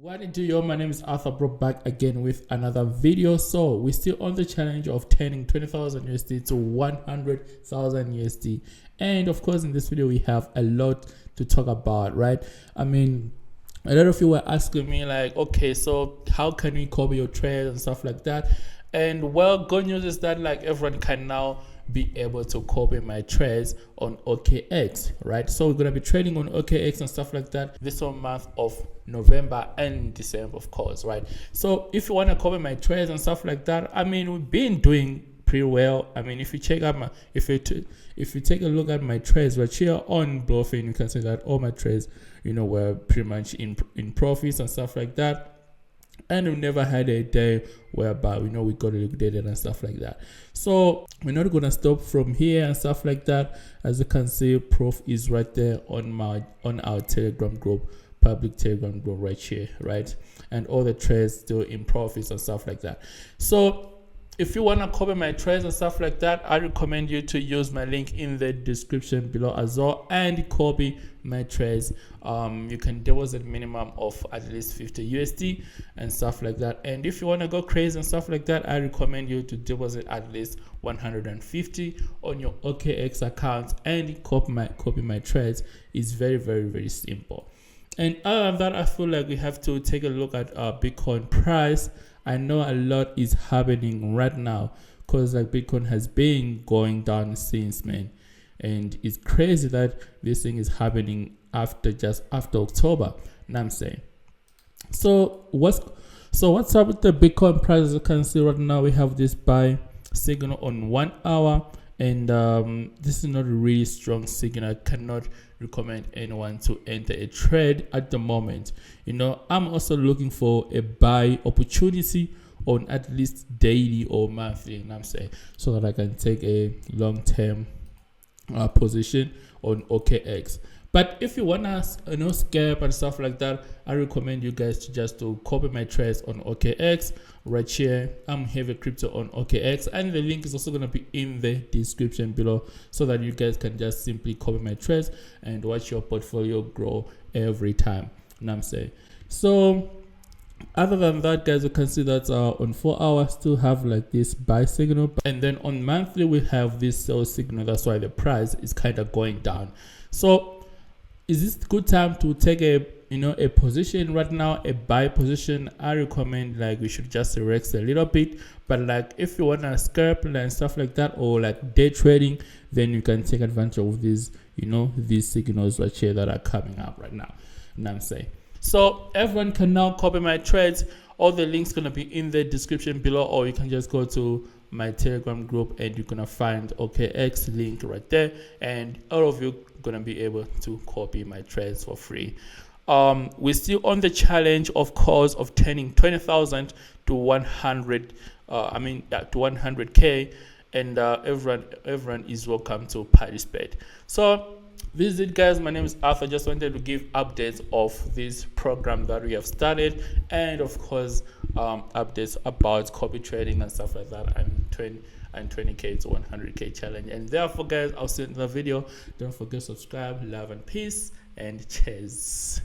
What it do, yo? My name is Arthur, brought back again with another video. So we're still on the challenge of turning 20,000 USD to 100,000 USD, and of course in this video we have a lot to talk about, right? I mean, a lot of you were asking me like, okay, so how can we copy your trades and stuff like that? And well, good news is that like everyone can now be able to copy my trades on OKX, right? So we're gonna be trading on OKX and stuff like that this whole month of November and December, of course, right? So if you want to copy my trades and stuff like that, I mean, we've been doing pretty well. I mean, if you check out my if you take a look at my trades right here on Bluffing, you can see that all my trades, you know, were pretty much in profits and stuff like that. And we never had a day whereby, you know, we got liquidated and stuff like that. So we're not gonna stop from here and stuff like that. As you can see, proof is right there on our Telegram group, public Telegram group right here, right? And all the trades still in profits and stuff like that. So if you want to copy my trades and stuff like that, I recommend you to use my link in the description below as well and copy my trades. You can deposit minimum of at least 50 USD and stuff like that. And if you want to go crazy and stuff like that, I recommend you to deposit at least 150 on your OKX account and copy my trades. It's very, very, very simple. And other than that, I feel like we have to take a look at Bitcoin price. I know a lot is happening right now because like Bitcoin has been going down since, man, and it's crazy that this thing is happening just after October. And I'm saying, so what's up with the Bitcoin price? As you can see right now, we have this buy signal on 1 hour, and this is not a really strong signal. I cannot recommend anyone to enter a trade at the moment. You know, I'm also looking for a buy opportunity on at least daily or monthly, and I'm saying, so that I can take a long-term position on OKX. But if you wanna, you know, scalp and stuff like that, I recommend you guys to just copy my trades on OKX right here. I'm Heavy Crypto on OKX, and the link is also gonna be in the description below, so that you guys can just simply copy my trades and watch your portfolio grow every time. And I'm saying, so other than that, guys, you can see that on 4 hours still have like this buy signal, and then on monthly we have this sell signal. That's why the price is kind of going down. So is this a good time to take a position right now, a buy position? I recommend like we should just relax a little bit. But like if you want to scalp and stuff like that, or like day trading, then you can take advantage of these, you know, these signals right here that are coming up right now. And I'm saying, so everyone can now copy my trades. All the links gonna be in the description below, or you can just go to my Telegram group and you're gonna find OKX link right there, and all of you gonna be able to copy my trades for free. We're still on the challenge, of course, of turning 20,000 to 100. To 100K, and everyone is welcome to participate. So this is it, guys. My name is Arthur. Just wanted to give updates of this program that we have started, and of course updates about copy trading and stuff like that. I'm 20K to 100K challenge. And therefore, guys, I'll see you in the video. Don't forget to subscribe. Love and peace, and cheers.